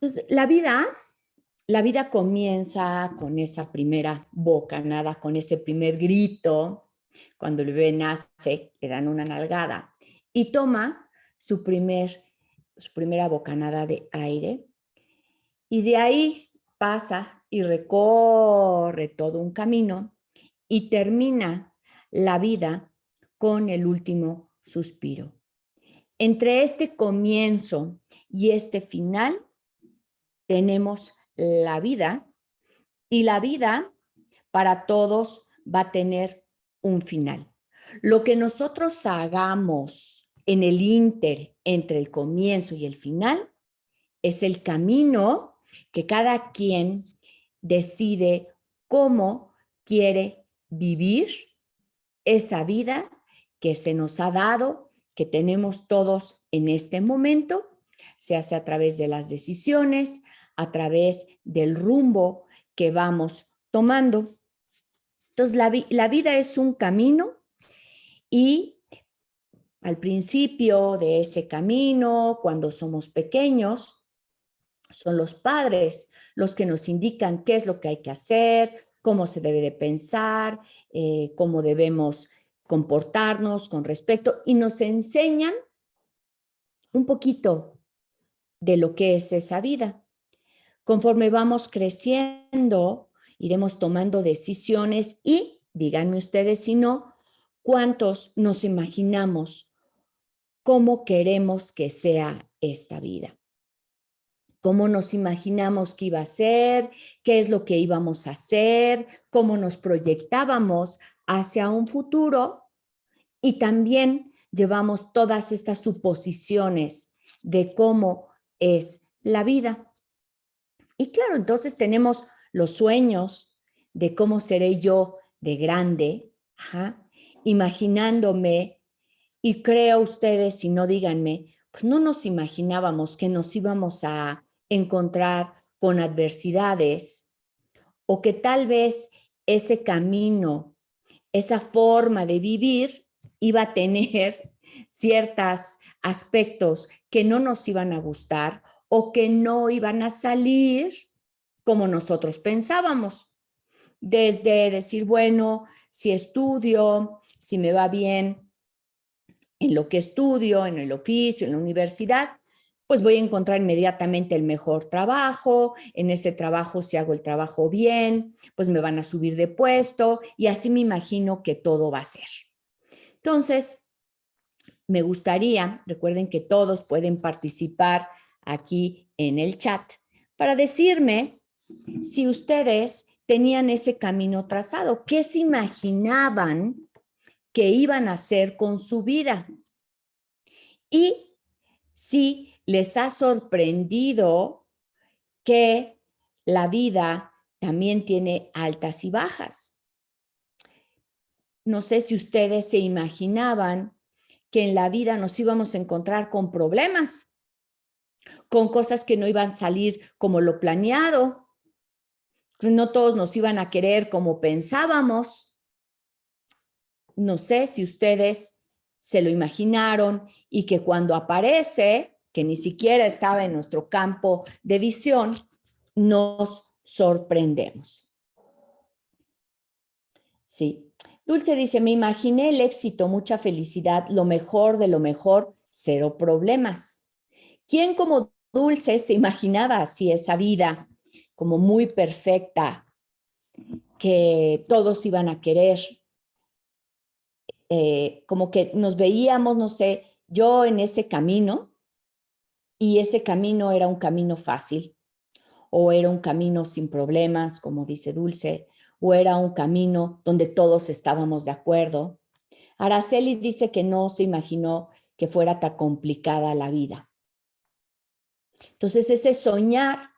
Entonces, la vida comienza con esa primera bocanada, con ese primer grito. Cuando el bebé nace, le dan una nalgada y toma su primera bocanada de aire. Y de ahí pasa y recorre todo un camino y termina la vida con el último suspiro. Entre este comienzo y este final tenemos la vida, y la vida para todos va a tener un final. Lo que nosotros hagamos en el ínter entre el comienzo y el final es el camino que cada quien decide cómo quiere vivir esa vida que se nos ha dado, que tenemos todos en este momento, se hace a través de las decisiones, a través del rumbo que vamos tomando. Entonces, la vida es un camino y al principio de ese camino, cuando somos pequeños, son los padres los que nos indican qué es lo que hay que hacer, cómo se debe de pensar, cómo debemos comportarnos con respecto, y nos enseñan un poquito de lo que es esa vida. Conforme vamos creciendo, iremos tomando decisiones y, díganme ustedes si no, ¿cuántos nos imaginamos cómo queremos que sea esta vida? ¿Cómo nos imaginamos que iba a ser? ¿Qué es lo que íbamos a hacer? ¿Cómo nos proyectábamos hacia un futuro? Y también llevamos todas estas suposiciones de cómo es la vida. Y claro, entonces tenemos los sueños de cómo seré yo de grande, imaginándome, y creo ustedes, si no díganme, pues no nos imaginábamos que nos íbamos a encontrar con adversidades o que tal vez ese camino, esa forma de vivir iba a tener ciertos aspectos que no nos iban a gustar o que no iban a salir como nosotros pensábamos. Desde decir, bueno, si estudio, si me va bien en lo que estudio, en el oficio, en la universidad, pues voy a encontrar inmediatamente el mejor trabajo. En ese trabajo, si hago el trabajo bien, pues me van a subir de puesto y así me imagino que todo va a ser. Entonces, me gustaría, recuerden que todos pueden participar aquí en el chat para decirme si ustedes tenían ese camino trazado, qué se imaginaban que iban a hacer con su vida. Y si les ha sorprendido que la vida también tiene altas y bajas. No sé si ustedes se imaginaban que en la vida nos íbamos a encontrar con problemas, con cosas que no iban a salir como lo planeado. No todos nos iban a querer como pensábamos. No sé si ustedes se lo imaginaron y que cuando aparece, que ni siquiera estaba en nuestro campo de visión, nos sorprendemos. Sí. Dulce dice, me imaginé el éxito, mucha felicidad, lo mejor de lo mejor, cero problemas. ¿Quién como Dulce se imaginaba así esa vida como muy perfecta, que todos iban a querer? Como que nos veíamos, no sé, yo en ese camino, y ese camino era un camino fácil, o era un camino sin problemas, como dice Dulce, o era un camino donde todos estábamos de acuerdo. Araceli dice que no se imaginó que fuera tan complicada la vida. Entonces, ese soñar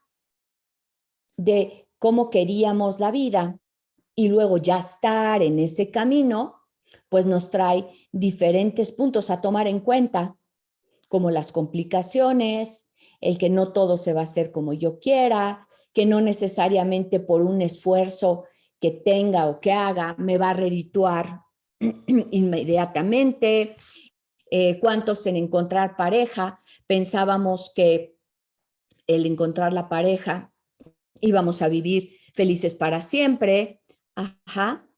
de cómo queríamos la vida y luego ya estar en ese camino, pues nos trae diferentes puntos a tomar en cuenta, como las complicaciones, el que no todo se va a hacer como yo quiera, que no necesariamente por un esfuerzo que tenga o que haga me va a redituar inmediatamente. ¿Cuántos en encontrar pareja pensábamos que el encontrar la pareja, íbamos a vivir felices para siempre. Ajá.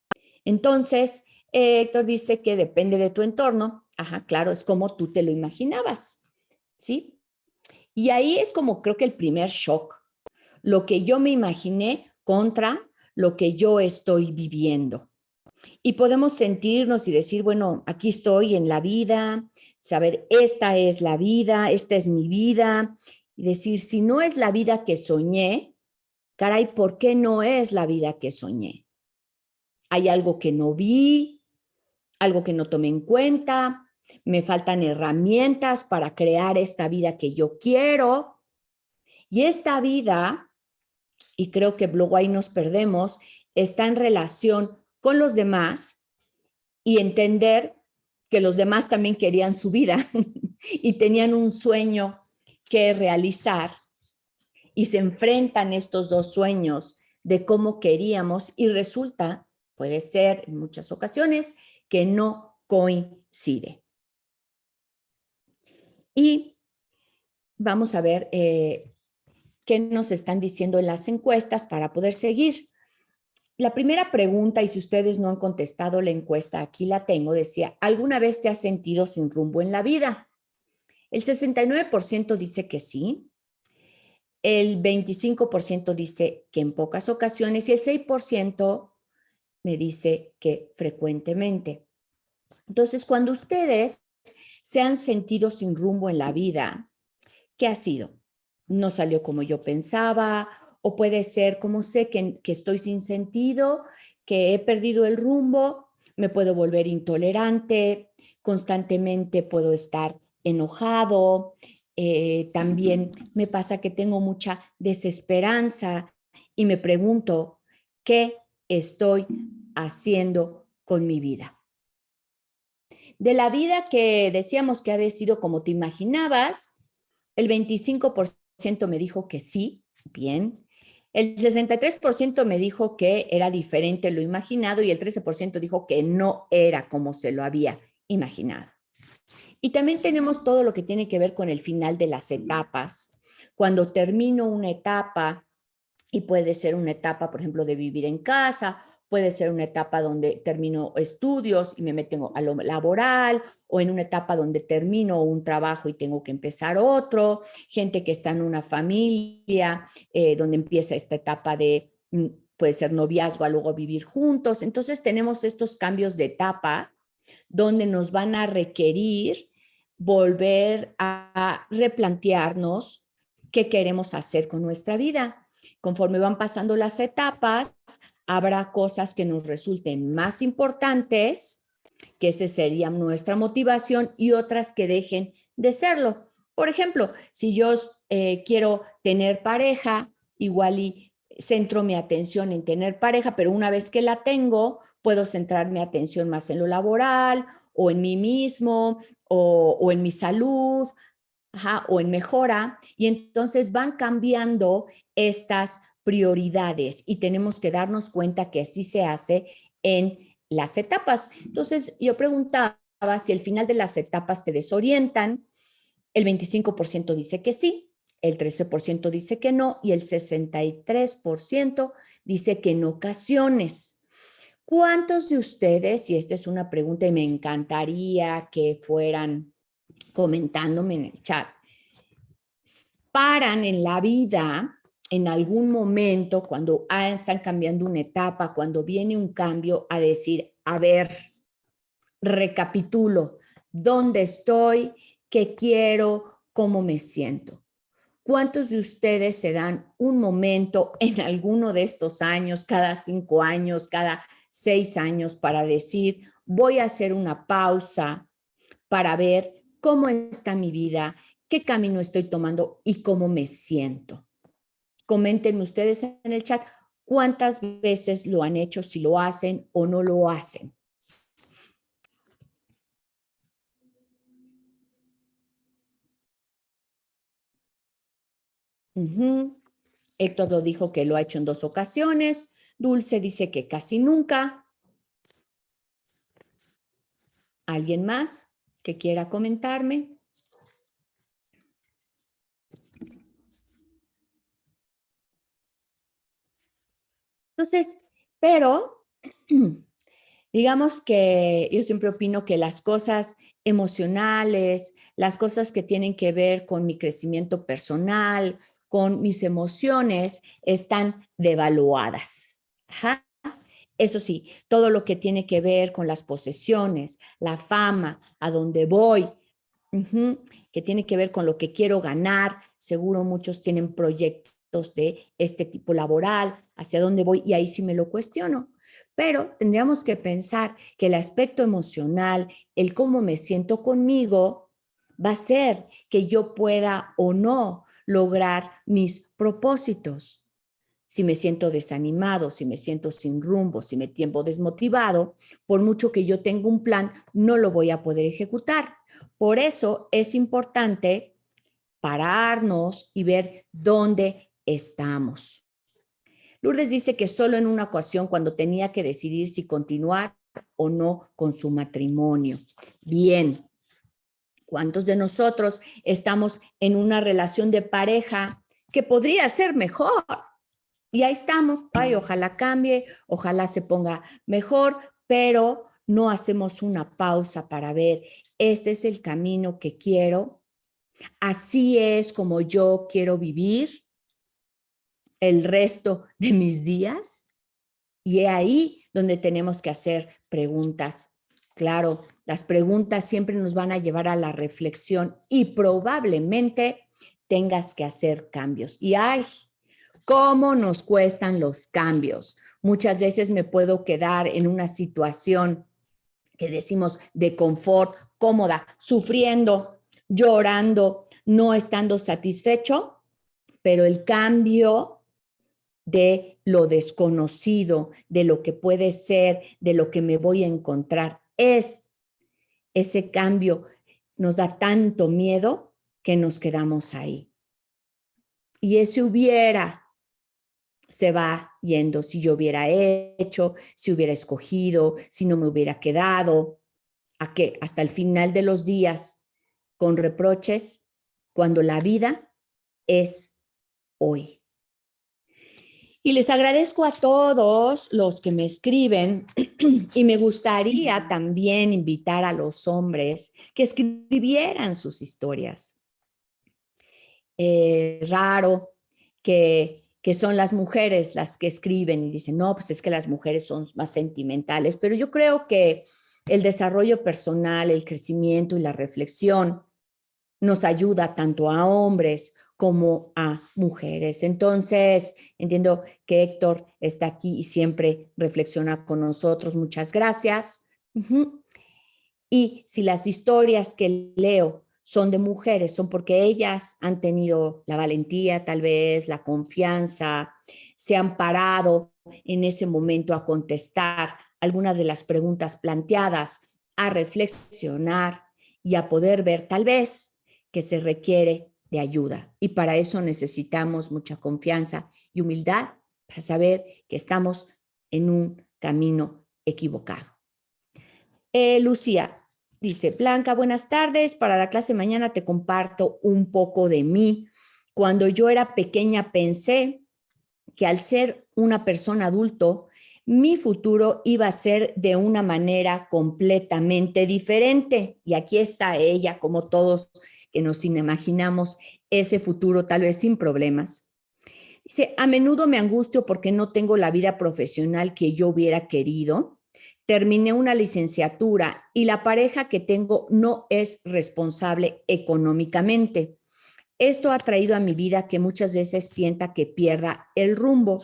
Entonces, Héctor dice que depende de tu entorno. Ajá, claro, es como tú te lo imaginabas, ¿sí? Y ahí es como creo que el primer shock, lo que yo me imaginé contra lo que yo estoy viviendo. Y podemos sentirnos y decir, bueno, aquí estoy en la vida, saber, esta es la vida, esta es mi vida, y decir, si no es la vida que soñé, caray, ¿por qué no es la vida que soñé? Hay algo que no vi, algo que no tomé en cuenta, me faltan herramientas para crear esta vida que yo quiero. Y esta vida, y creo que luego ahí nos perdemos, está en relación con los demás y entender que los demás también querían su vida y tenían un sueño que realizar y se enfrentan estos dos sueños de cómo queríamos y resulta, puede ser en muchas ocasiones, que no coincide. Y vamos a ver qué nos están diciendo en las encuestas para poder seguir. La primera pregunta, y si ustedes no han contestado la encuesta, aquí la tengo, decía, ¿alguna vez te has sentido sin rumbo en la vida? El 69% dice que sí, el 25% dice que en pocas ocasiones y el 6% me dice que frecuentemente. Entonces, cuando ustedes se han sentido sin rumbo en la vida, ¿qué ha sido? No salió como yo pensaba, o puede ser como sé que estoy sin sentido, que he perdido el rumbo, me puedo volver intolerante, constantemente puedo estar enojado, también me pasa que tengo mucha desesperanza y me pregunto, ¿qué estoy haciendo con mi vida? De la vida que decíamos que había sido como te imaginabas, el 25% me dijo que sí, bien. El 63% me dijo que era diferente lo imaginado y el 13% dijo que no era como se lo había imaginado. Y también tenemos todo lo que tiene que ver con el final de las etapas. Cuando termino una etapa, y puede ser una etapa, por ejemplo, de vivir en casa, puede ser una etapa donde termino estudios y me meto a lo laboral, o en una etapa donde termino un trabajo y tengo que empezar otro, gente que está en una familia, donde empieza esta etapa de, puede ser noviazgo, a luego vivir juntos. Entonces tenemos estos cambios de etapa donde nos van a requerir volver a replantearnos qué queremos hacer con nuestra vida. Conforme van pasando las etapas, habrá cosas que nos resulten más importantes, que esa sería nuestra motivación, y otras que dejen de serlo. Por ejemplo, si yo quiero tener pareja, igual y centro mi atención en tener pareja, pero una vez que la tengo, puedo centrar mi atención más en lo laboral o en mí mismo o en mi salud, ajá, o en mejora, y entonces van cambiando estas prioridades y tenemos que darnos cuenta que así se hace en las etapas. Entonces, yo preguntaba si al final de las etapas te desorientan, el 25% dice que sí, el 13% dice que no y el 63% dice que en ocasiones. ¿Cuántos de ustedes, y esta es una pregunta y me encantaría que fueran comentándome en el chat, paran en la vida en algún momento cuando están cambiando una etapa, cuando viene un cambio, a decir, a ver, recapitulo, ¿dónde estoy? ¿Qué quiero? ¿Cómo me siento? ¿Cuántos de ustedes se dan un momento en alguno de estos años, cada 5 años, cada 6 años, para decir, voy a hacer una pausa para ver cómo está mi vida, qué camino estoy tomando y cómo me siento? Comenten ustedes en el chat cuántas veces lo han hecho, si lo hacen o no lo hacen. Héctor lo dijo que lo ha hecho en 2 ocasiones. Dulce dice que casi nunca. ¿Alguien más que quiera comentarme? Entonces, pero digamos que yo siempre opino que las cosas emocionales, las cosas que tienen que ver con mi crecimiento personal, con mis emociones, están devaluadas. Ajá. Eso sí, todo lo que tiene que ver con las posesiones, la fama, a dónde voy, que tiene que ver con lo que quiero ganar. Seguro muchos tienen proyectos de este tipo laboral, hacia dónde voy, y ahí sí me lo cuestiono. Pero tendríamos que pensar que el aspecto emocional, el cómo me siento conmigo, va a ser que yo pueda o no lograr mis propósitos. Si me siento desanimado, si me siento sin rumbo, si me siento desmotivado, por mucho que yo tenga un plan, no lo voy a poder ejecutar. Por eso es importante pararnos y ver dónde estamos. Lourdes dice que solo en una ocasión, cuando tenía que decidir si continuar o no con su matrimonio. Bien, ¿cuántos de nosotros estamos en una relación de pareja que podría ser mejor? Y ahí estamos, ay, ojalá cambie, ojalá se ponga mejor, pero no hacemos una pausa para ver, este es el camino que quiero, así es como yo quiero vivir el resto de mis días. Y es ahí donde tenemos que hacer preguntas. Claro, las preguntas siempre nos van a llevar a la reflexión y probablemente tengas que hacer cambios. Y ay, ¿cómo nos cuestan los cambios? Muchas veces me puedo quedar en una situación que decimos de confort, cómoda, sufriendo, llorando, no estando satisfecho, pero el cambio de lo desconocido, de lo que puede ser, de lo que me voy a encontrar, ese cambio nos da tanto miedo que nos quedamos ahí. Y ese hubiera se va yendo, si yo hubiera hecho, si hubiera escogido, si no me hubiera quedado, ¿a qué? Hasta el final de los días con reproches, cuando la vida es hoy. Y les agradezco a todos los que me escriben y me gustaría también invitar a los hombres que escribieran sus historias. Raro que son las mujeres las que escriben y dicen, no, pues es que las mujeres son más sentimentales, pero yo creo que el desarrollo personal, el crecimiento y la reflexión nos ayuda tanto a hombres como a mujeres. Entonces, entiendo que Héctor está aquí y siempre reflexiona con nosotros. Muchas gracias. Y si las historias que leo son de mujeres, son porque ellas han tenido la valentía, tal vez la confianza, se han parado en ese momento a contestar algunas de las preguntas planteadas, a reflexionar y a poder ver tal vez que se requiere de ayuda. Y para eso necesitamos mucha confianza y humildad para saber que estamos en un camino equivocado. Lucía dice, Blanca, buenas tardes. Para la clase mañana te comparto un poco de mí. Cuando yo era pequeña pensé que al ser una persona adulto, mi futuro iba a ser de una manera completamente diferente. Y aquí está ella, como todos que nos imaginamos ese futuro tal vez sin problemas. Dice, a menudo me angustio porque no tengo la vida profesional que yo hubiera querido. Terminé una licenciatura y la pareja que tengo no es responsable económicamente. Esto ha traído a mi vida que muchas veces sienta que pierda el rumbo.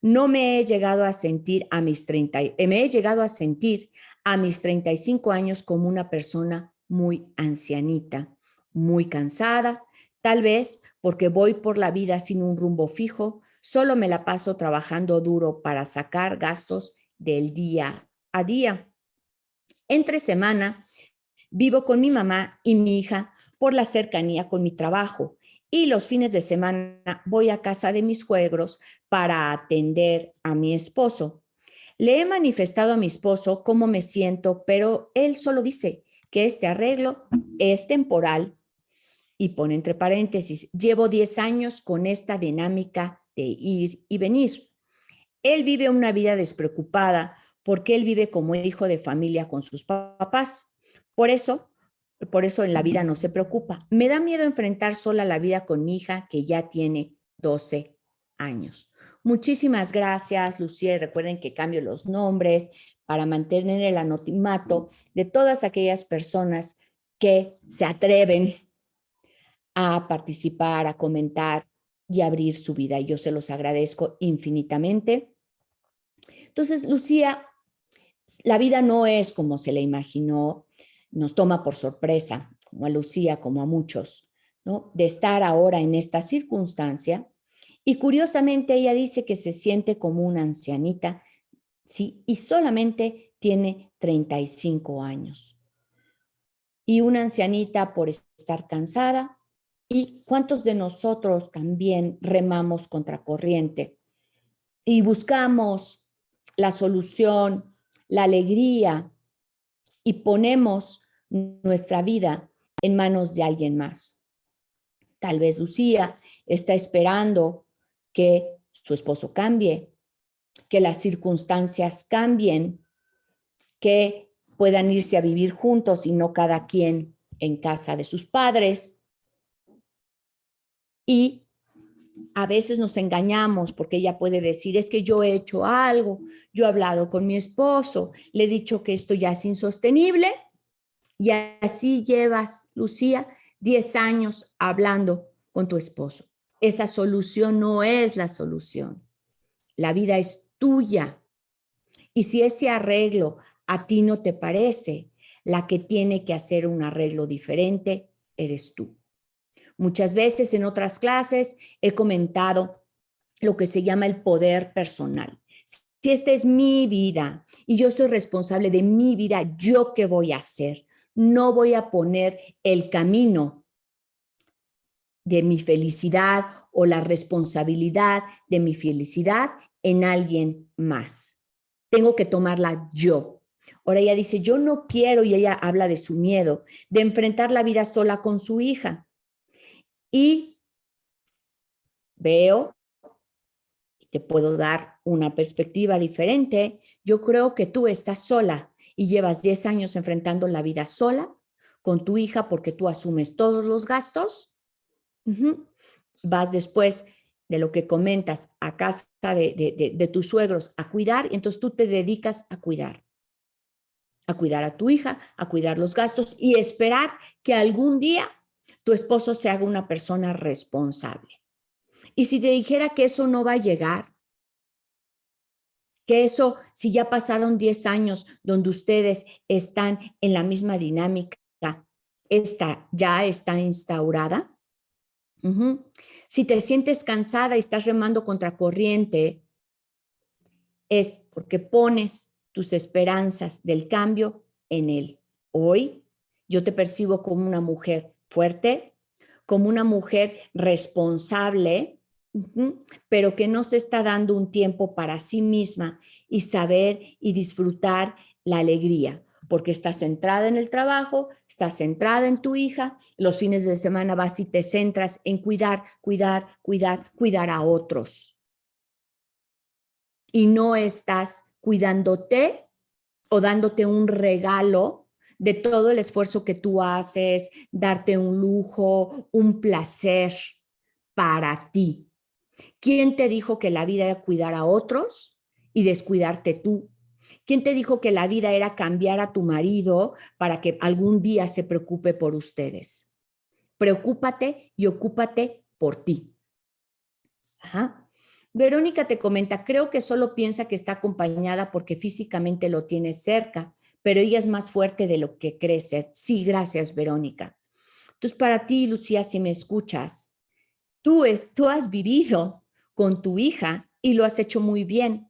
No me he llegado a sentir a mis 30, me he llegado a sentir a mis 35 años como una persona muy ancianita, muy cansada, tal vez porque voy por la vida sin un rumbo fijo, solo me la paso trabajando duro para sacar gastos del día a día. Entre semana vivo con mi mamá y mi hija por la cercanía con mi trabajo y los fines de semana voy a casa de mis suegros para atender a mi esposo. Le he manifestado a mi esposo cómo me siento, pero él solo dice que este arreglo es temporal y pone entre paréntesis, llevo 10 años con esta dinámica de ir y venir. Él vive una vida despreocupada porque él vive como hijo de familia con sus papás. Por eso en la vida no se preocupa. Me da miedo enfrentar sola la vida con mi hija que ya tiene 12 años. Muchísimas gracias, Lucía. Y recuerden que cambio los nombres para mantener el anonimato de todas aquellas personas que se atreven a participar, a comentar y abrir su vida. Y yo se los agradezco infinitamente. Entonces, Lucía, la vida no es como se le imaginó, nos toma por sorpresa, como a Lucía, como a muchos, ¿no? De estar ahora en esta circunstancia. Y curiosamente ella dice que se siente como una ancianita, ¿sí? Y solamente tiene 35 años. Y una ancianita por estar cansada. ¿Y cuántos de nosotros también remamos contracorriente y buscamos la solución, la alegría y ponemos nuestra vida en manos de alguien más? Tal vez Lucía está esperando que su esposo cambie, que las circunstancias cambien, que puedan irse a vivir juntos y no cada quien en casa de sus padres. Y a veces nos engañamos porque ella puede decir, es que yo he hecho algo, yo he hablado con mi esposo, le he dicho que esto ya es insostenible, y así llevas, Lucía, 10 años hablando con tu esposo. Esa solución no es la solución. La vida es tuya. Y si ese arreglo a ti no te parece, la que tiene que hacer un arreglo diferente eres tú. Muchas veces en otras clases he comentado lo que se llama el poder personal. Si esta es mi vida y yo soy responsable de mi vida, ¿yo qué voy a hacer? No voy a poner el camino de mi felicidad o la responsabilidad de mi felicidad en alguien más. Tengo que tomarla yo. Ahora ella dice, yo no quiero, y ella habla de su miedo, de enfrentar la vida sola con su hija. Y veo, te puedo dar una perspectiva diferente. Yo creo que tú estás sola y llevas 10 años enfrentando la vida sola con tu hija porque tú asumes todos los gastos. Vas después de lo que comentas a casa de tus suegros a cuidar, y entonces tú te dedicas a cuidar a tu hija, a cuidar los gastos y esperar que algún día tu esposo se haga una persona responsable. Y si te dijera que eso no va a llegar, que eso, si ya pasaron 10 años donde ustedes están en la misma dinámica, esta ya está instaurada. Si te sientes cansada y estás remando contra corriente, es porque pones tus esperanzas del cambio en él. Hoy yo te percibo como una mujer fuerte, como una mujer responsable, pero que no se está dando un tiempo para sí misma y saber y disfrutar la alegría, porque estás centrada en el trabajo, estás centrada en tu hija, los fines de semana vas y te centras en cuidar a otros. Y no estás cuidándote o dándote un regalo de todo el esfuerzo que tú haces, darte un lujo, un placer para ti. ¿Quién te dijo que la vida era cuidar a otros y descuidarte tú? ¿Quién te dijo que la vida era cambiar a tu marido para que algún día se preocupe por ustedes? Preocúpate y ocúpate por ti. Ajá. Verónica te comenta, creo que solo piensa que está acompañada porque físicamente lo tiene cerca, pero ella es más fuerte de lo que cree ser. Sí, gracias, Verónica. Entonces, para ti, Lucía, si me escuchas, tú has vivido con tu hija y lo has hecho muy bien,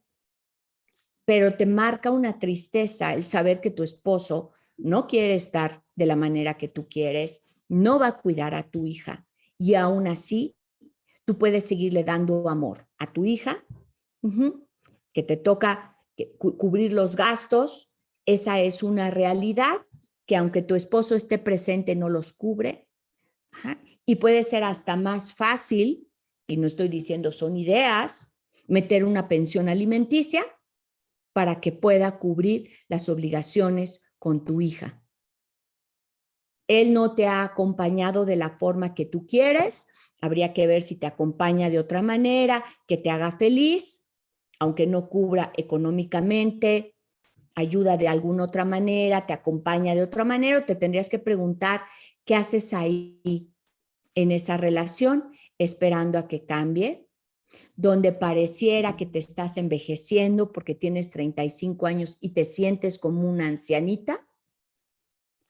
pero te marca una tristeza el saber que tu esposo no quiere estar de la manera que tú quieres, no va a cuidar a tu hija y aún así tú puedes seguirle dando amor a tu hija, que te toca cubrir los gastos. Esa es una realidad que aunque tu esposo esté presente no los cubre. Y puede ser hasta más fácil, y no estoy diciendo son ideas, meter una pensión alimenticia para que pueda cubrir las obligaciones con tu hija. Él no te ha acompañado de la forma que tú quieres, habría que ver si te acompaña de otra manera, que te haga feliz, aunque no cubra económicamente, ayuda de alguna otra manera, te acompaña de otra manera, o te tendrías que preguntar qué haces ahí en esa relación, esperando a que cambie, donde pareciera que te estás envejeciendo porque tienes 35 años y te sientes como una ancianita.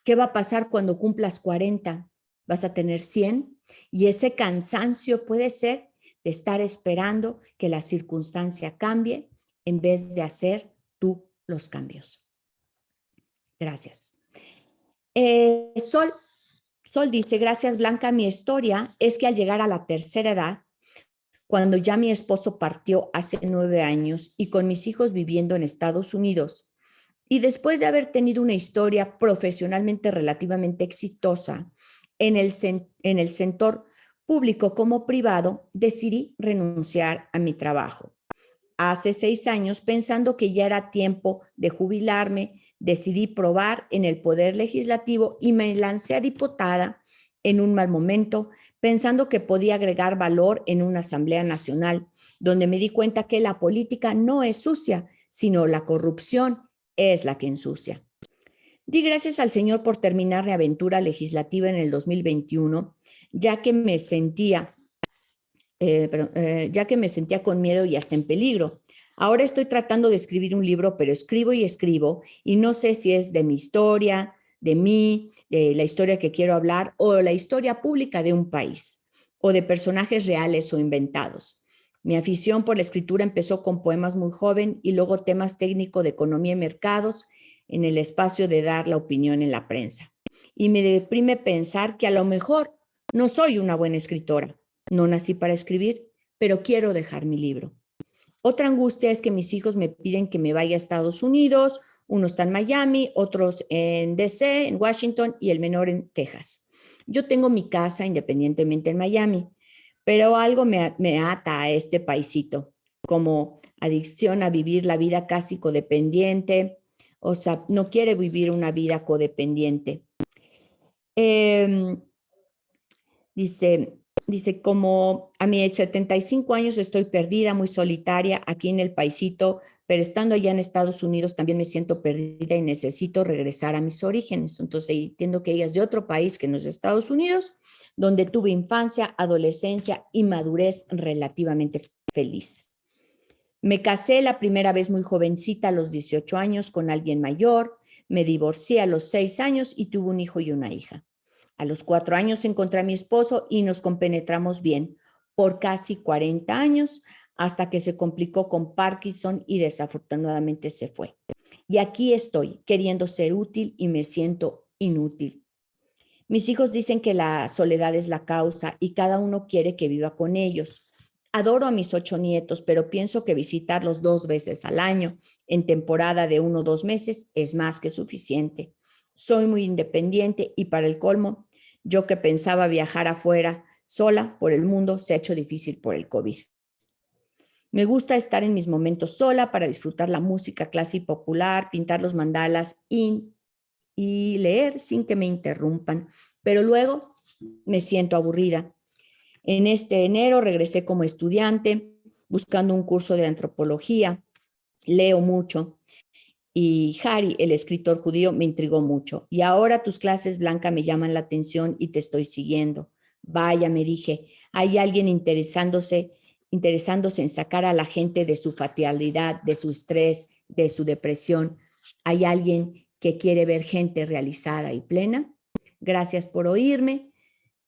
¿Qué va a pasar cuando cumplas 40? ¿Vas a tener 100? Y ese cansancio puede ser de estar esperando que la circunstancia cambie en vez de hacer tú los cambios. Gracias. Sol dice, gracias Blanca, mi historia es que al llegar a la tercera edad, cuando ya mi esposo partió hace 9 años y con mis hijos viviendo en Estados Unidos, y después de haber tenido una historia profesionalmente relativamente exitosa en el sector público como privado, decidí renunciar a mi trabajo. Hace 6 años, pensando que ya era tiempo de jubilarme, decidí probar en el Poder Legislativo y me lancé a diputada en un mal momento, pensando que podía agregar valor en una Asamblea Nacional, donde me di cuenta que la política no es sucia, sino la corrupción es la que ensucia. Di gracias al Señor por terminar mi aventura legislativa en el 2021, ya que me sentía con miedo y hasta en peligro. Ahora estoy tratando de escribir un libro, pero escribo y no sé si es de mi historia, de mí, de la historia que quiero hablar o la historia pública de un país o de personajes reales o inventados. Mi afición por la escritura empezó con poemas muy joven y luego temas técnicos de economía y mercados en el espacio de dar la opinión en la prensa. Y me deprime pensar que a lo mejor no soy una buena escritora. No nací para escribir, pero quiero dejar mi libro. Otra angustia es que mis hijos me piden que me vaya a Estados Unidos, uno está en Miami, otros en DC, en Washington y el menor en Texas. Yo tengo mi casa independientemente en Miami, pero algo me ata a este paisito, como adicción a vivir la vida casi codependiente, o sea, no quiere vivir una vida codependiente. Dice, como a mis 75 años estoy perdida, muy solitaria aquí en el paisito, pero estando allá en Estados Unidos también me siento perdida y necesito regresar a mis orígenes. Entonces entiendo que ella es de otro país que no es Estados Unidos, donde tuve infancia, adolescencia y madurez relativamente feliz. Me casé la primera vez muy jovencita a los 18 años con alguien mayor, me divorcié a los 6 años y tuve un hijo y una hija. A los 4 años encontré a mi esposo y nos compenetramos bien por casi 40 años hasta que se complicó con Parkinson y desafortunadamente se fue. Y aquí estoy queriendo ser útil y me siento inútil. Mis hijos dicen que la soledad es la causa y cada uno quiere que viva con ellos. Adoro a mis 8 nietos, pero pienso que visitarlos 2 veces al año en temporada de 1 o 2 meses es más que suficiente. Soy muy independiente y para el colmo, yo que pensaba viajar afuera sola por el mundo, se ha hecho difícil por el COVID. Me gusta estar en mis momentos sola para disfrutar la música clásica y popular, pintar los mandalas y leer sin que me interrumpan, pero luego me siento aburrida. En este enero regresé como estudiante buscando un curso de antropología. Leo mucho y Harry, el escritor judío, me intrigó mucho. Y ahora tus clases, Blanca, me llaman la atención y te estoy siguiendo. Vaya, me dije, hay alguien interesándose en sacar a la gente de su fatalidad, de su estrés, de su depresión. Hay alguien que quiere ver gente realizada y plena. Gracias por oírme.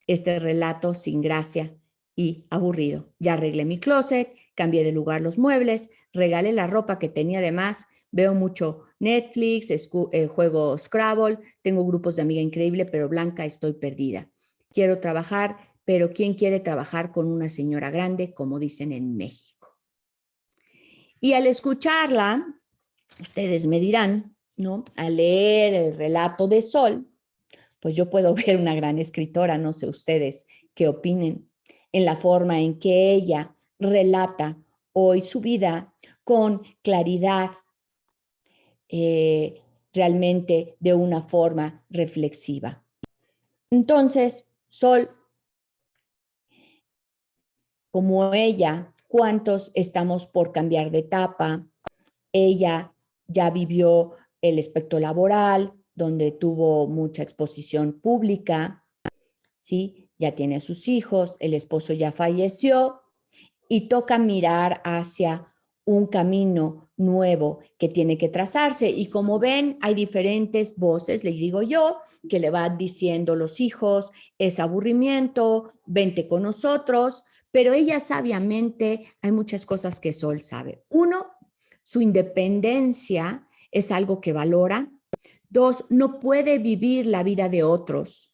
Este relato sin gracia y aburrido. Ya arreglé mi closet, cambié de lugar los muebles, regalé la ropa que tenía de más, veo mucho Netflix, juego Scrabble, tengo grupos de amiga increíble, pero Blanca, estoy perdida. Quiero trabajar, pero ¿quién quiere trabajar con una señora grande, como dicen en México? Y al escucharla, ustedes me dirán, ¿no? Al leer el relato de Sol, pues yo puedo ver una gran escritora, no sé ustedes qué opinen, en la forma en que ella relata hoy su vida con claridad, realmente de una forma reflexiva. Entonces, Sol, como ella, ¿cuántos estamos por cambiar de etapa? Ella ya vivió el aspecto laboral, donde tuvo mucha exposición pública, ¿sí? Ya tiene sus hijos, el esposo ya falleció y toca mirar hacia un camino nuevo que tiene que trazarse. Y como ven, hay diferentes voces, le digo yo, que le van diciendo los hijos, es aburrimiento, vente con nosotros, pero ella sabiamente, hay muchas cosas que Sol sabe. Uno, su independencia es algo que valora. Dos, no puede vivir la vida de otros.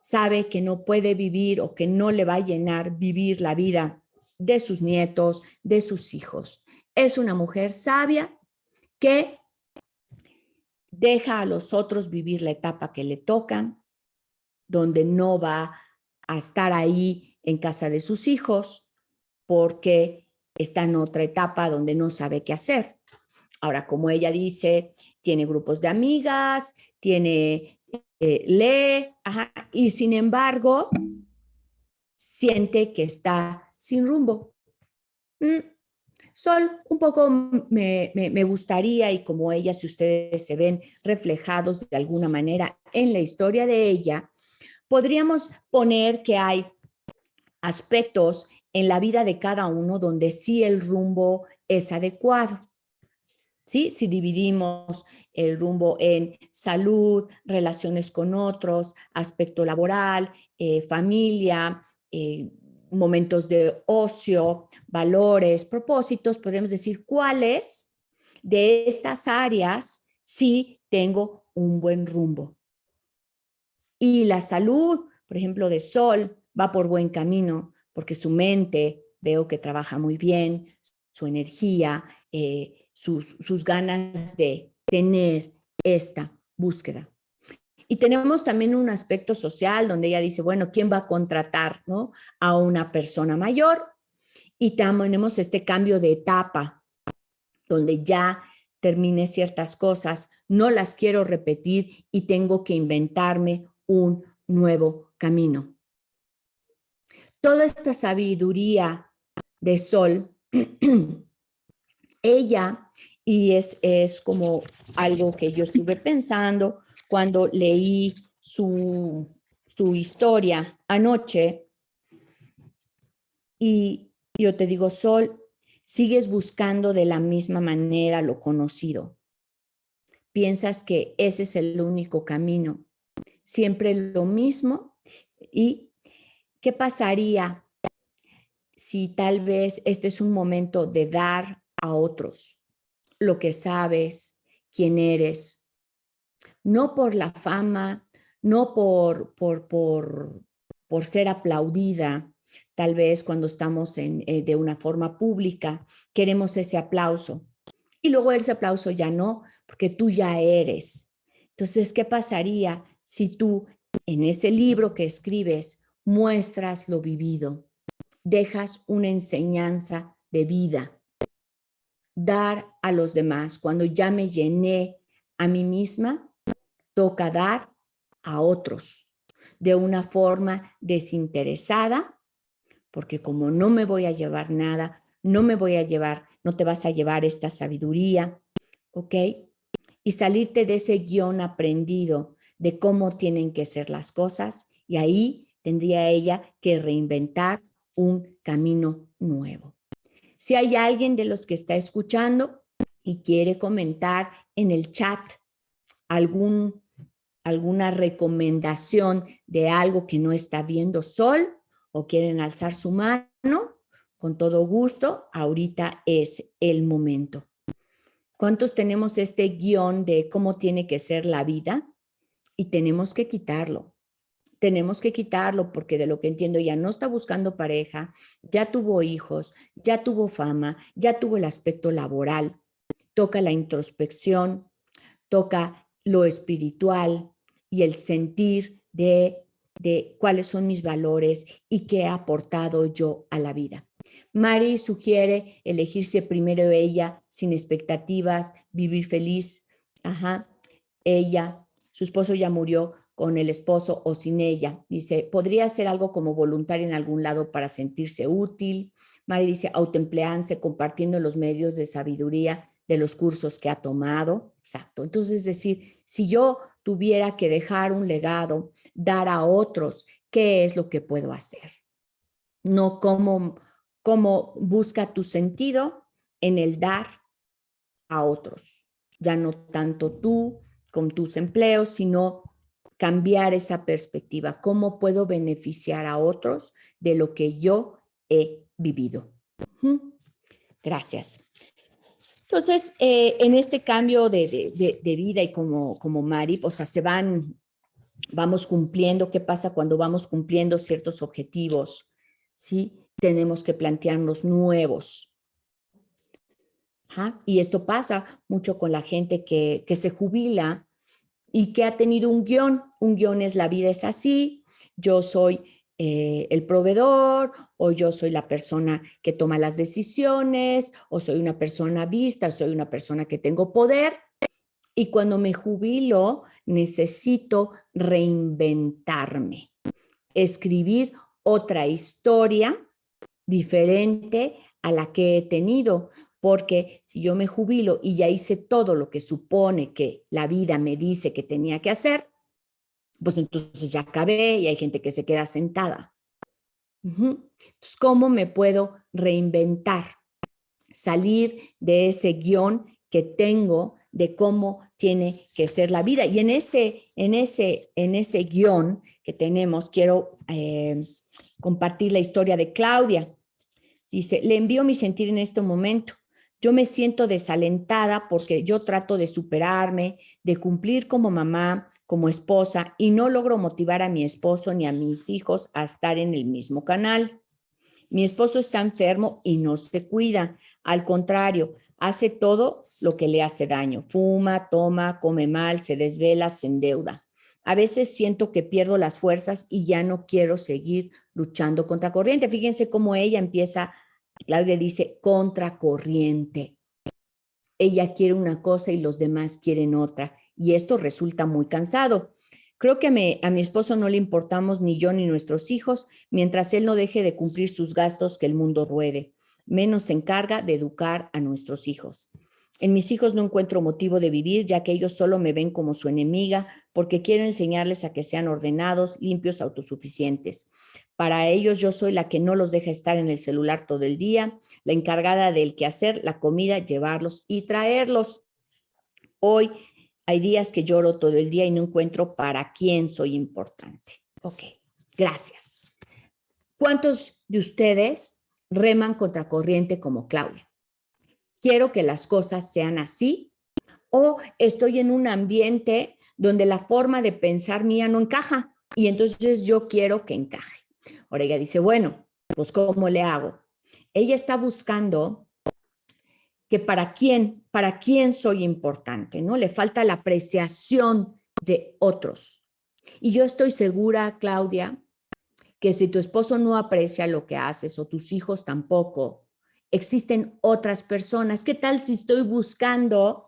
Sabe que no puede vivir o que no le va a llenar vivir la vida de sus nietos, de sus hijos. Es una mujer sabia que deja a los otros vivir la etapa que le tocan, donde no va a estar ahí en casa de sus hijos porque está en otra etapa donde no sabe qué hacer. Ahora, como ella dice, tiene grupos de amigas, lee, y sin embargo, siente que está sin rumbo. Sol, un poco me gustaría, y como ella, si ustedes se ven reflejados de alguna manera en la historia de ella, podríamos poner que hay aspectos en la vida de cada uno donde sí el rumbo es adecuado. ¿Sí? Si dividimos el rumbo en salud, relaciones con otros, aspecto laboral, familia, momentos de ocio, valores, propósitos, podemos decir cuáles de estas áreas sí tengo un buen rumbo. Y la salud, por ejemplo, de Sol, va por buen camino porque su mente veo que trabaja muy bien, su energía, sus ganas de tener esta búsqueda. Y tenemos también un aspecto social donde ella dice, bueno, ¿quién va a contratar, ¿no? A una persona mayor? Y tenemos este cambio de etapa donde ya terminé ciertas cosas, no las quiero repetir y tengo que inventarme un nuevo camino. Toda esta sabiduría de Sol, ella, y es como algo que yo estuve pensando cuando leí su historia anoche, y yo te digo, Sol, sigues buscando de la misma manera lo conocido. Piensas que ese es el único camino, siempre lo mismo. ¿Y qué pasaría si tal vez este es un momento de dar a otros lo que sabes, quién eres? No por la fama, no por ser aplaudida. Tal vez cuando estamos de una forma pública, queremos ese aplauso. Y luego ese aplauso ya no, porque tú ya eres. Entonces, ¿qué pasaría si tú en ese libro que escribes muestras lo vivido? Dejas una enseñanza de vida. Dar a los demás. Cuando ya me llené a mí misma, toca dar a otros de una forma desinteresada, porque como no me voy a llevar nada, no te vas a llevar esta sabiduría, ¿ok? Y salirte de ese guión aprendido de cómo tienen que ser las cosas, y ahí tendría ella que reinventar un camino nuevo. Si hay alguien de los que está escuchando y quiere comentar en el chat alguna recomendación de algo que no está viendo Sol, o quieren alzar su mano, con todo gusto, ahorita es el momento. ¿Cuántos tenemos este guión de cómo tiene que ser la vida? Y tenemos que quitarlo. Tenemos que quitarlo porque de lo que entiendo ya no está buscando pareja, ya tuvo hijos, ya tuvo fama, ya tuvo el aspecto laboral. Toca la introspección, toca lo espiritual y el sentir de cuáles son mis valores y qué he aportado yo a la vida. Mari sugiere elegirse primero ella, sin expectativas, vivir feliz. Ajá. Ella, su esposo ya murió con el esposo o sin ella. Dice, podría hacer algo como voluntaria en algún lado para sentirse útil. Mari dice, autoemplearse, compartiendo los medios de sabiduría de los cursos que ha tomado. Exacto. Entonces, es decir, si yo tuviera que dejar un legado, dar a otros, ¿qué es lo que puedo hacer? No cómo busca tu sentido en el dar a otros. Ya no tanto tú con tus empleos, sino cambiar esa perspectiva. ¿Cómo puedo beneficiar a otros de lo que yo he vivido? Gracias. Entonces, en este cambio de vida y como Mari, o sea, vamos cumpliendo. ¿Qué pasa cuando vamos cumpliendo ciertos objetivos? ¿Sí? Tenemos que plantearnos nuevos. Ajá. Y esto pasa mucho con la gente que se jubila y que ha tenido un guión. Un guión es: la vida es así, yo soy el proveedor, o yo soy la persona que toma las decisiones, o soy una persona vista, o soy una persona que tengo poder. Y cuando me jubilo, necesito reinventarme, escribir otra historia diferente a la que he tenido, porque si yo me jubilo y ya hice todo lo que supone que la vida me dice que tenía que hacer, pues entonces ya acabé y hay gente que se queda sentada. Entonces, ¿cómo me puedo reinventar? Salir de ese guión que tengo de cómo tiene que ser la vida. Y en ese guión que tenemos, quiero compartir la historia de Claudia. Dice, le envío mi sentir en este momento. Yo me siento desalentada porque yo trato de superarme, de cumplir como mamá, como esposa, y no logro motivar a mi esposo ni a mis hijos a estar en el mismo canal. Mi esposo está enfermo y no se cuida. Al contrario, hace todo lo que le hace daño. Fuma, toma, come mal, se desvela, se endeuda. A veces siento que pierdo las fuerzas y ya no quiero seguir luchando contra corriente. Fíjense cómo ella empieza, Claudia dice, contracorriente. Ella quiere una cosa y los demás quieren otra. Y esto resulta muy cansado. Creo que a mi esposo no le importamos ni yo ni nuestros hijos, mientras él no deje de cumplir sus gastos, que el mundo ruede. Menos se encarga de educar a nuestros hijos. En mis hijos no encuentro motivo de vivir, ya que ellos solo me ven como su enemiga, porque quiero enseñarles a que sean ordenados, limpios, autosuficientes. Para ellos yo soy la que no los deja estar en el celular todo el día, la encargada del quehacer, la comida, llevarlos y traerlos. Hoy hay días que lloro todo el día y no encuentro para quién soy importante. Ok, gracias. ¿Cuántos de ustedes reman contracorriente como Claudia? Quiero que las cosas sean así, o estoy en un ambiente donde la forma de pensar mía no encaja y entonces yo quiero que encaje. Ahora ella dice, bueno, pues ¿cómo le hago? Ella está buscando que para quién soy importante, ¿no? Le falta la apreciación de otros. Y yo estoy segura, Claudia, que si tu esposo no aprecia lo que haces o tus hijos tampoco, existen otras personas. ¿Qué tal si estoy buscando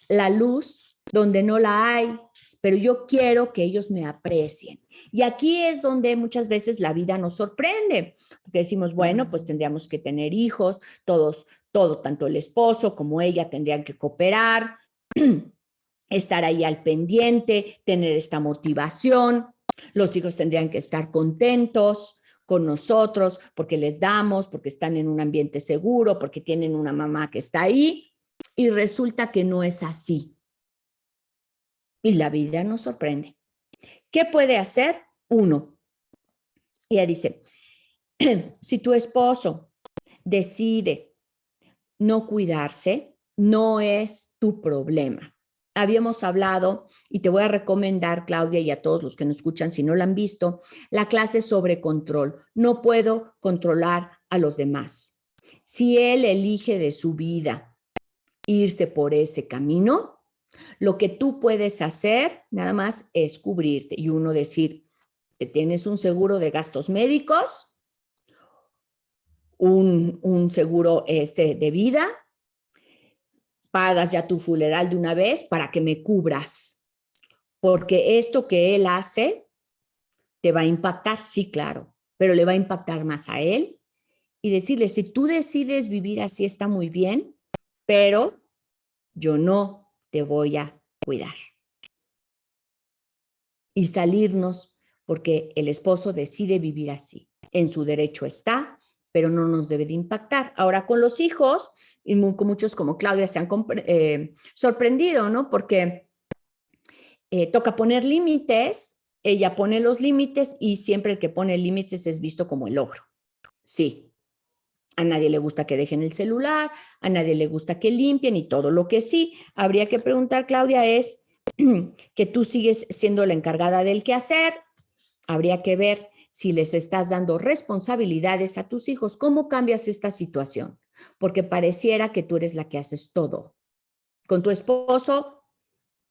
la luz donde no la hay? Pero yo quiero que ellos me aprecien. Y aquí es donde muchas veces la vida nos sorprende, porque decimos, bueno, pues tendríamos que tener hijos, todo, tanto el esposo como ella tendrían que cooperar, estar ahí al pendiente, tener esta motivación. Los hijos tendrían que estar contentos con nosotros porque les damos, porque están en un ambiente seguro, porque tienen una mamá que está ahí. Y resulta que no es así. Y la vida nos sorprende. ¿Qué puede hacer? Uno. Ella dice, si tu esposo decide no cuidarse, no es tu problema. Habíamos hablado, y te voy a recomendar, Claudia, y a todos los que nos escuchan, si no la han visto, la clase sobre control. No puedo controlar a los demás. Si él elige de su vida irse por ese camino, lo que tú puedes hacer nada más es cubrirte. Y uno decir, que tienes un seguro de gastos médicos, un seguro de vida, pagas ya tu funeral de una vez para que me cubras, porque esto que él hace te va a impactar, sí, claro, pero le va a impactar más a él y decirle, si tú decides vivir así está muy bien, pero yo no te voy a cuidar. Y salirnos porque el esposo decide vivir así. En su derecho está, pero no nos debe de impactar. Ahora con los hijos, y muchos como Claudia se han sorprendido, ¿no? Porque toca poner límites, ella pone los límites y siempre el que pone límites es visto como el ogro. Sí, a nadie le gusta que dejen el celular, a nadie le gusta que limpien y todo. Lo que sí habría que preguntar, Claudia, es que tú sigues siendo la encargada del quehacer. Habría que ver si les estás dando responsabilidades a tus hijos. ¿Cómo cambias esta situación? Porque pareciera que tú eres la que haces todo. Con tu esposo,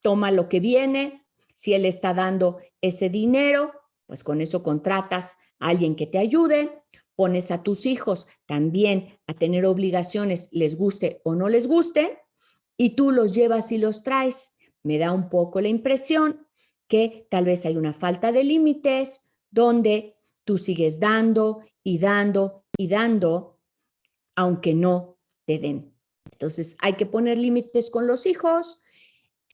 toma lo que viene. Si él está dando ese dinero, pues con eso contratas a alguien que te ayude. Pones a tus hijos también a tener obligaciones, les guste o no les guste, y tú los llevas y los traes. Me da un poco la impresión que tal vez hay una falta de límites donde tú sigues dando y dando y dando, aunque no te den. Entonces, hay que poner límites con los hijos.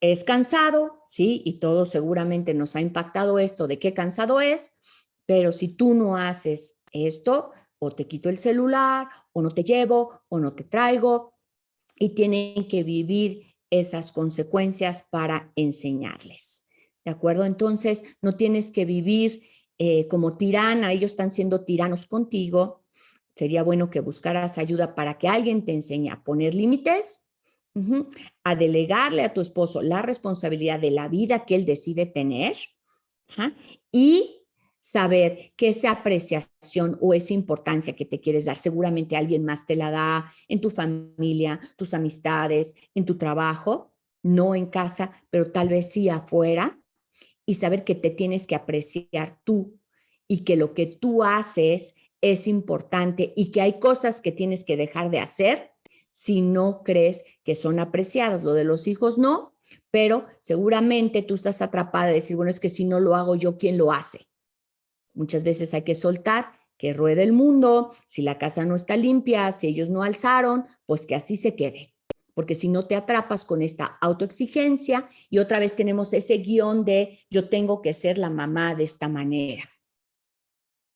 Es cansado, sí, y todo seguramente nos ha impactado esto de qué cansado es, pero si tú no haces esto, o te quito el celular, o no te llevo, o no te traigo, y tienen que vivir esas consecuencias para enseñarles. ¿De acuerdo? Entonces, no tienes que vivir como tirana, ellos están siendo tiranos contigo. Sería bueno que buscaras ayuda para que alguien te enseñe a poner límites, a delegarle a tu esposo la responsabilidad de la vida que él decide tener, y saber que esa apreciación o esa importancia que te quieres dar, seguramente alguien más te la da en tu familia, tus amistades, en tu trabajo, no en casa, pero tal vez sí afuera, y saber que te tienes que apreciar tú y que lo que tú haces es importante y que hay cosas que tienes que dejar de hacer si no crees que son apreciados. Lo de los hijos no, pero seguramente tú estás atrapada de decir, bueno, es que si no lo hago yo, ¿quién lo hace? Muchas veces hay que soltar, que ruede el mundo, si la casa no está limpia, si ellos no alzaron, pues que así se quede. Porque si no te atrapas con esta autoexigencia y otra vez tenemos ese guión de yo tengo que ser la mamá de esta manera,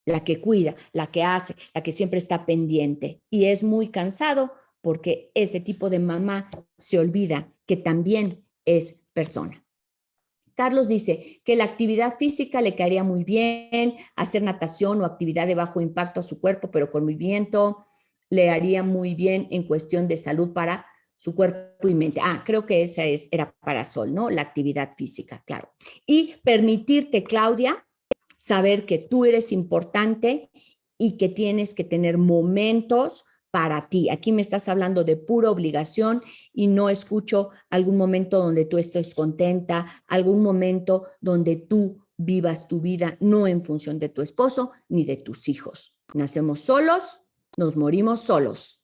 la que cuida, la que hace, la que siempre está pendiente. Y es muy cansado porque ese tipo de mamá se olvida que también es persona. Carlos dice que la actividad física le caería muy bien, hacer natación o actividad de bajo impacto a su cuerpo, pero con movimiento, le haría muy bien en cuestión de salud para su cuerpo y mente. Creo que esa era para Sol, ¿no? La actividad física, claro. Y permitirte, Claudia, saber que tú eres importante y que tienes que tener momentos para ti. Aquí me estás hablando de pura obligación y no escucho algún momento donde tú estés contenta, algún momento donde tú vivas tu vida no en función de tu esposo ni de tus hijos. Nacemos solos, nos morimos solos.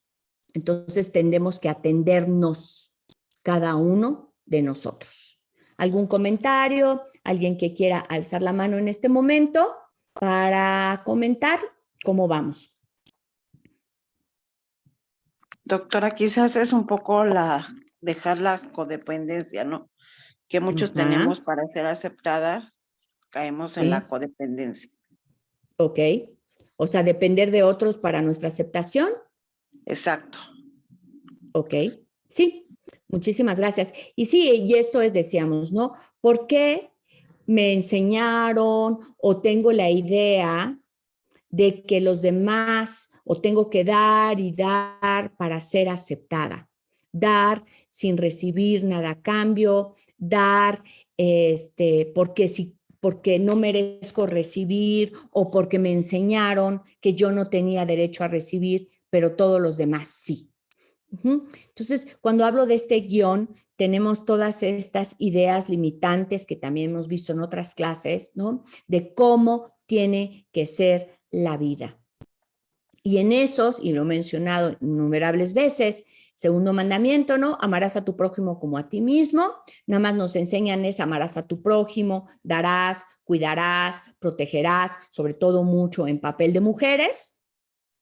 Entonces tendemos que atendernos cada uno de nosotros. ¿Algún comentario? ¿Alguien que quiera alzar la mano en este momento para comentar cómo vamos? Doctora, quizás es un poco dejar la codependencia, ¿no? Que muchos tenemos para ser aceptadas, caemos en la codependencia. Ok. O sea, depender de otros para nuestra aceptación. Exacto. Ok. Sí, muchísimas gracias. Y sí, y esto es, decíamos, ¿no? ¿Por qué me enseñaron o tengo la idea de que los demás o tengo que dar y dar para ser aceptada? Dar sin recibir nada a cambio, dar porque no merezco recibir o porque me enseñaron que yo no tenía derecho a recibir, pero todos los demás sí. Entonces, cuando hablo de este guión, tenemos todas estas ideas limitantes que también hemos visto en otras clases, ¿no? De cómo tiene que ser la vida. Y en esos, y lo he mencionado innumerables veces, segundo mandamiento, ¿no? Amarás a tu prójimo como a ti mismo. Nada más nos enseñan es amarás a tu prójimo, darás, cuidarás, protegerás, sobre todo mucho en papel de mujeres,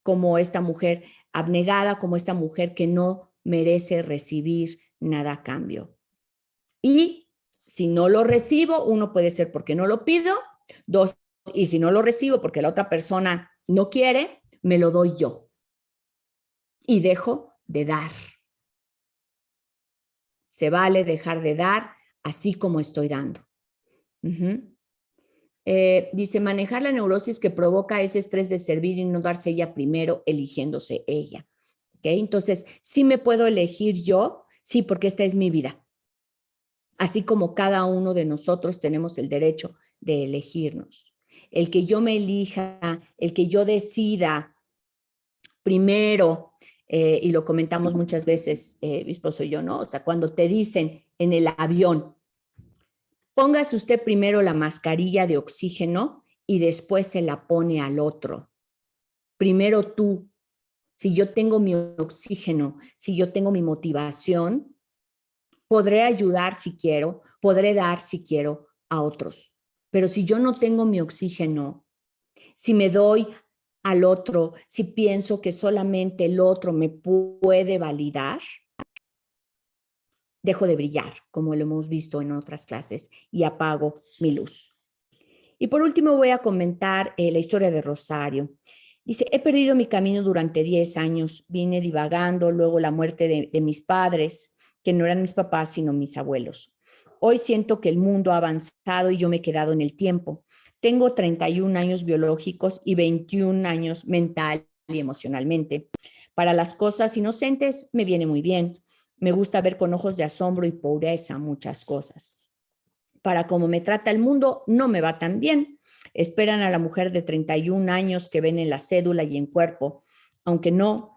como esta mujer abnegada, como esta mujer que no merece recibir nada a cambio. Y si no lo recibo, uno puede ser porque no lo pido, dos, y si no lo recibo porque la otra persona no quiere, me lo doy yo. Y dejo de dar. Se vale dejar de dar así como estoy dando. Dice, manejar la neurosis que provoca ese estrés de servir y no darse ella primero, eligiéndose ella. ¿Okay? Entonces, ¿sí me puedo elegir yo? Sí, porque esta es mi vida. Así como cada uno de nosotros tenemos el derecho de elegirnos. El que yo me elija, el que yo decida primero, y lo comentamos muchas veces, mi esposo y yo, ¿no? O sea, cuando te dicen en el avión, póngase usted primero la mascarilla de oxígeno y después se la pone al otro. Primero tú. Si yo tengo mi oxígeno, si yo tengo mi motivación, podré ayudar si quiero, podré dar si quiero a otros. Pero si yo no tengo mi oxígeno, si me doy al otro, si pienso que solamente el otro me puede validar, dejo de brillar, como lo hemos visto en otras clases, y apago mi luz. Y por último voy a comentar la historia de Rosario. Dice, he perdido mi camino durante 10 años, vine divagando, luego la muerte de mis padres, que no eran mis papás, sino mis abuelos. Hoy siento que el mundo ha avanzado y yo me he quedado en el tiempo. Tengo 31 años biológicos y 21 años mental y emocionalmente. Para las cosas inocentes me viene muy bien. Me gusta ver con ojos de asombro y pureza muchas cosas. Para cómo me trata el mundo, no me va tan bien. Esperan a la mujer de 31 años que ven en la cédula y en cuerpo, aunque no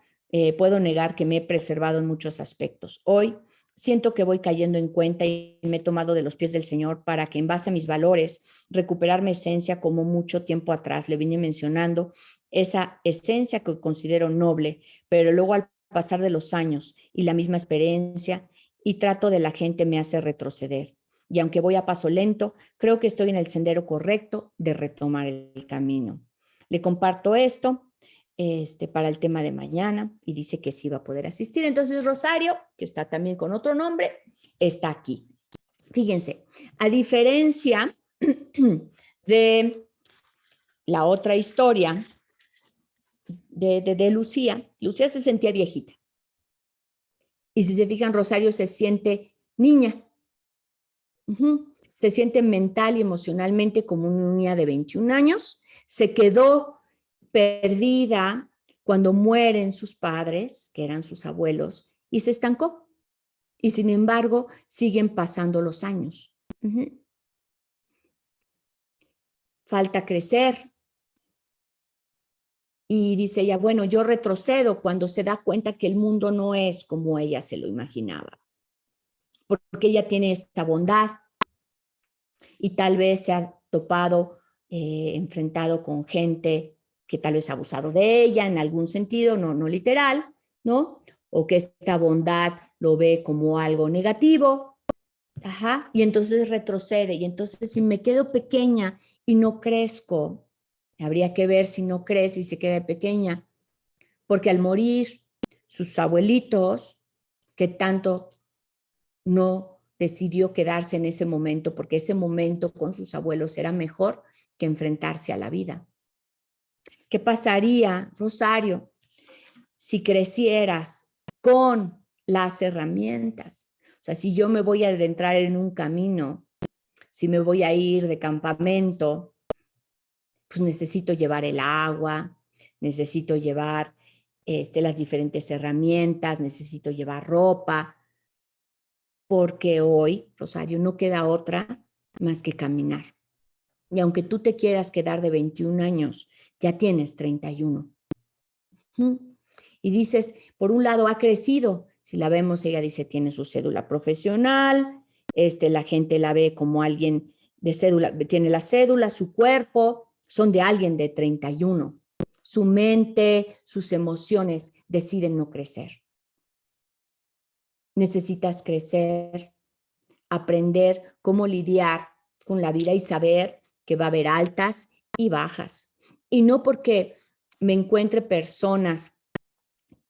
puedo negar que me he preservado en muchos aspectos. Hoy siento que voy cayendo en cuenta y me he tomado de los pies del Señor para que en base a mis valores recuperar mi esencia como mucho tiempo atrás le vine mencionando, esa esencia que considero noble, pero luego al pasar de los años y la misma experiencia y trato de la gente me hace retroceder. Y aunque voy a paso lento, creo que estoy en el sendero correcto de retomar el camino. Le comparto esto para el tema de mañana y dice que sí va a poder asistir. Entonces Rosario, que está también con otro nombre, está aquí. Fíjense, a diferencia de la otra historia de Lucía, Lucía se sentía viejita. Y si se fijan, Rosario se siente niña. Se siente mental y emocionalmente como una niña de 21 años. Se quedó perdida cuando mueren sus padres, que eran sus abuelos, y se estancó. Y sin embargo, siguen pasando los años. Falta crecer. Y dice ella, bueno, yo retrocedo cuando se da cuenta que el mundo no es como ella se lo imaginaba. Porque ella tiene esta bondad y tal vez se ha topado, enfrentado con gente que tal vez ha abusado de ella en algún sentido, no literal, ¿no? O que esta bondad lo ve como algo negativo, y entonces retrocede. Y entonces si me quedo pequeña y no crezco, habría que ver si no crece y se queda pequeña, porque al morir sus abuelitos, que tanto no decidió quedarse en ese momento, porque ese momento con sus abuelos era mejor que enfrentarse a la vida. ¿Qué pasaría, Rosario, si crecieras con las herramientas? O sea, si yo me voy a adentrar en un camino, si me voy a ir de campamento, pues necesito llevar el agua, necesito llevar las diferentes herramientas, necesito llevar ropa, porque hoy, Rosario, no queda otra más que caminar. Y aunque tú te quieras quedar de 21 años, ya tienes 31. Y dices, por un lado ha crecido, si la vemos, ella dice, tiene su cédula profesional, la gente la ve como alguien de cédula, tiene la cédula, su cuerpo, son de alguien de 31. su mente, sus emociones deciden no crecer. Necesitas crecer, aprender cómo lidiar con la vida y saber que va a haber altas y bajas. Y no porque me encuentre personas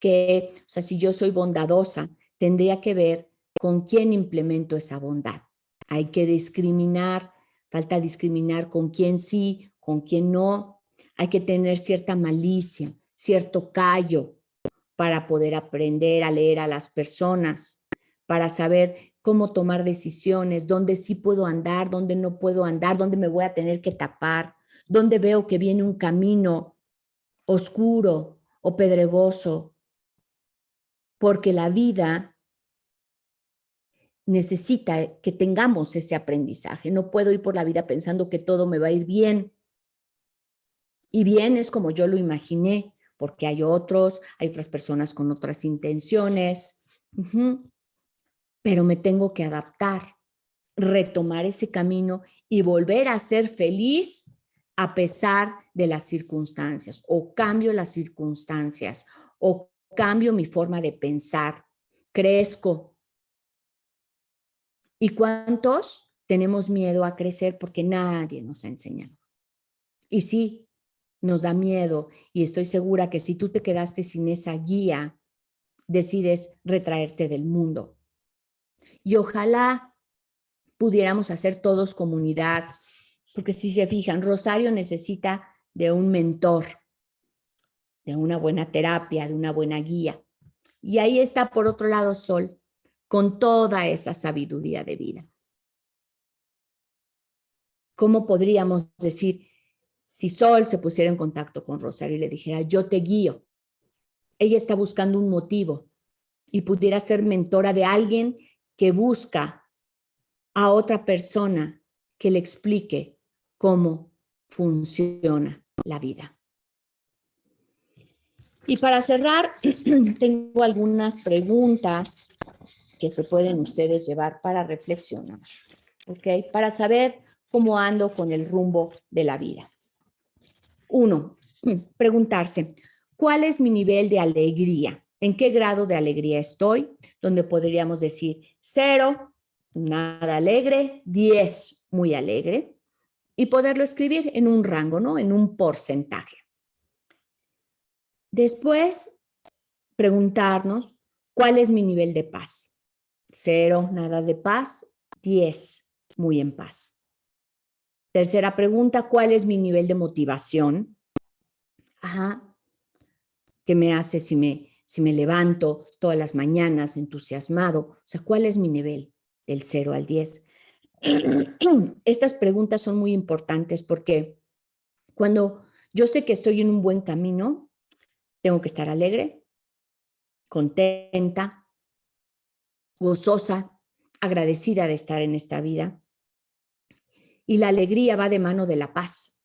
que, o sea, si yo soy bondadosa, tendría que ver con quién implemento esa bondad. Hay que discriminar, falta discriminar con quién sí, con quién no. Hay que tener cierta malicia, cierto callo para poder aprender a leer a las personas, para saber cómo tomar decisiones, dónde sí puedo andar, dónde no puedo andar, dónde me voy a tener que tapar, dónde veo que viene un camino oscuro o pedregoso, porque la vida necesita que tengamos ese aprendizaje. No puedo ir por la vida pensando que todo me va a ir bien. Y bien es como yo lo imaginé, porque hay otras personas con otras intenciones. Pero me tengo que adaptar, retomar ese camino y volver a ser feliz a pesar de las circunstancias, o cambio las circunstancias, o cambio mi forma de pensar, crezco. ¿Y cuántos tenemos miedo a crecer porque nadie nos ha enseñado? Y sí, nos da miedo, y estoy segura que si tú te quedaste sin esa guía, decides retraerte del mundo. Y ojalá pudiéramos hacer todos comunidad, porque si se fijan, Rosario necesita de un mentor, de una buena terapia, de una buena guía. Y ahí está, por otro lado, Sol, con toda esa sabiduría de vida. ¿Cómo podríamos decir, si Sol se pusiera en contacto con Rosario y le dijera, yo te guío? Ella está buscando un motivo y pudiera ser mentora de alguien que busca a otra persona que le explique cómo funciona la vida. Y para cerrar, tengo algunas preguntas que se pueden ustedes llevar para reflexionar, ¿ok? Para saber cómo ando con el rumbo de la vida. 1, preguntarse, ¿cuál es mi nivel de alegría? ¿En qué grado de alegría estoy? Donde podríamos decir 0, nada alegre, 10, muy alegre, y poderlo escribir en un rango, ¿no? En un porcentaje. Después, preguntarnos, ¿cuál es mi nivel de paz? 0, nada de paz, 10, muy en paz. Tercera pregunta, ¿cuál es mi nivel de motivación? ¿Qué me hace si me levanto todas las mañanas entusiasmado? O sea, ¿cuál es mi nivel? Del 0 al 10. Estas preguntas son muy importantes porque cuando yo sé que estoy en un buen camino, tengo que estar alegre, contenta, gozosa, agradecida de estar en esta vida. Y la alegría va de mano de la paz,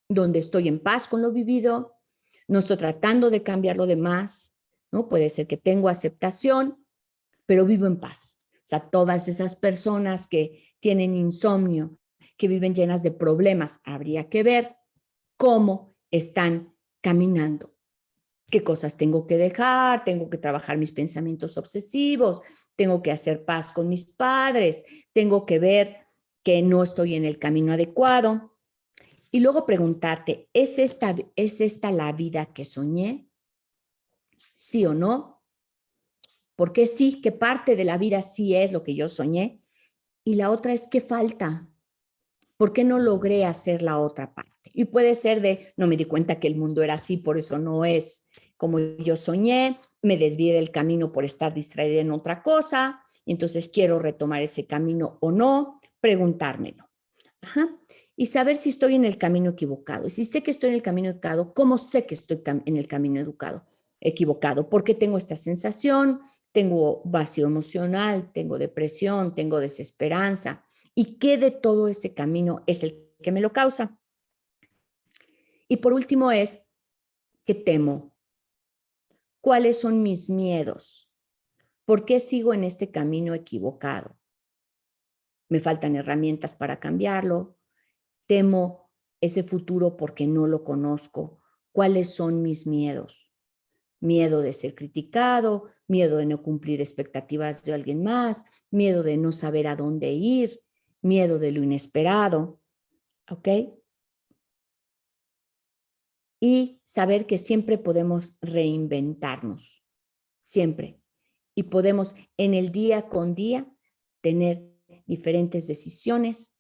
donde estoy en paz con lo vivido, no estoy tratando de cambiar lo demás, ¿no? Puede ser que tengo aceptación, pero vivo en paz. O sea, todas esas personas que tienen insomnio, que viven llenas de problemas, habría que ver cómo están caminando. ¿Qué cosas tengo que dejar? Tengo que trabajar mis pensamientos obsesivos, tengo que hacer paz con mis padres, tengo que ver que no estoy en el camino adecuado. Y luego preguntarte, ¿es esta la vida que soñé? ¿Sí o no? ¿Por qué sí? ¿Qué parte de la vida sí es lo que yo soñé? Y la otra es, ¿qué falta? ¿Por qué no logré hacer la otra parte? Y puede ser de, no me di cuenta que el mundo era así, por eso no es como yo soñé, me desvié del camino por estar distraída en otra cosa, y entonces quiero retomar ese camino o no, preguntármelo. Y saber si estoy en el camino equivocado. Y si sé que estoy en el camino equivocado, ¿cómo sé que estoy en el camino equivocado? ¿Por qué tengo esta sensación? Tengo vacío emocional, tengo depresión, tengo desesperanza. ¿Y qué de todo ese camino es el que me lo causa? Y por último es, ¿qué temo? ¿Cuáles son mis miedos? ¿Por qué sigo en este camino equivocado? ¿Me faltan herramientas para cambiarlo? ¿Temo ese futuro porque no lo conozco? ¿Cuáles son mis miedos? Miedo de ser criticado, miedo de no cumplir expectativas de alguien más, miedo de no saber a dónde ir, miedo de lo inesperado, ¿ok? Y saber que siempre podemos reinventarnos, siempre. Y podemos en el día con día tener diferentes decisiones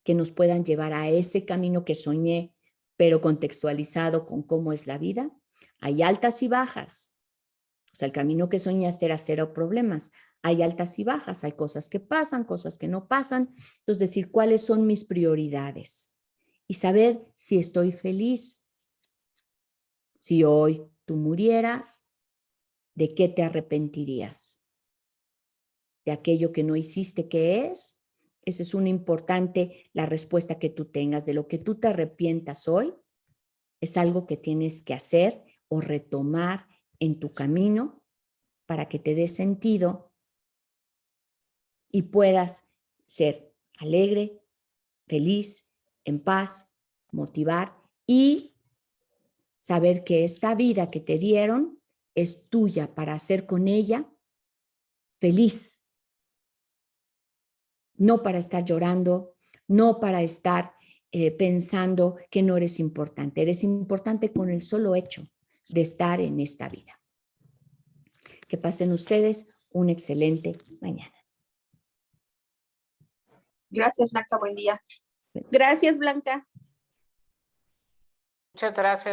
que nos puedan llevar a ese camino que soñé, pero contextualizado con cómo es la vida. Hay altas y bajas. O sea, el camino que soñaste era cero problemas. Hay altas y bajas, hay cosas que pasan, cosas que no pasan. Entonces, decir cuáles son mis prioridades y saber si estoy feliz. Si hoy tú murieras, ¿de qué te arrepentirías? ¿De aquello que no hiciste que es? Esa es una importante, la respuesta que tú tengas. De lo que tú te arrepientas hoy, es algo que tienes que hacer o retomar en tu camino para que te dé sentido y puedas ser alegre, feliz, en paz, motivar y saber que esta vida que te dieron es tuya para hacer con ella feliz, no para estar llorando, no para estar pensando que no eres importante. Eres importante con el solo hecho de estar en esta vida. Que pasen ustedes un excelente mañana. Gracias, Blanca. Buen día. Gracias, Blanca. Muchas gracias.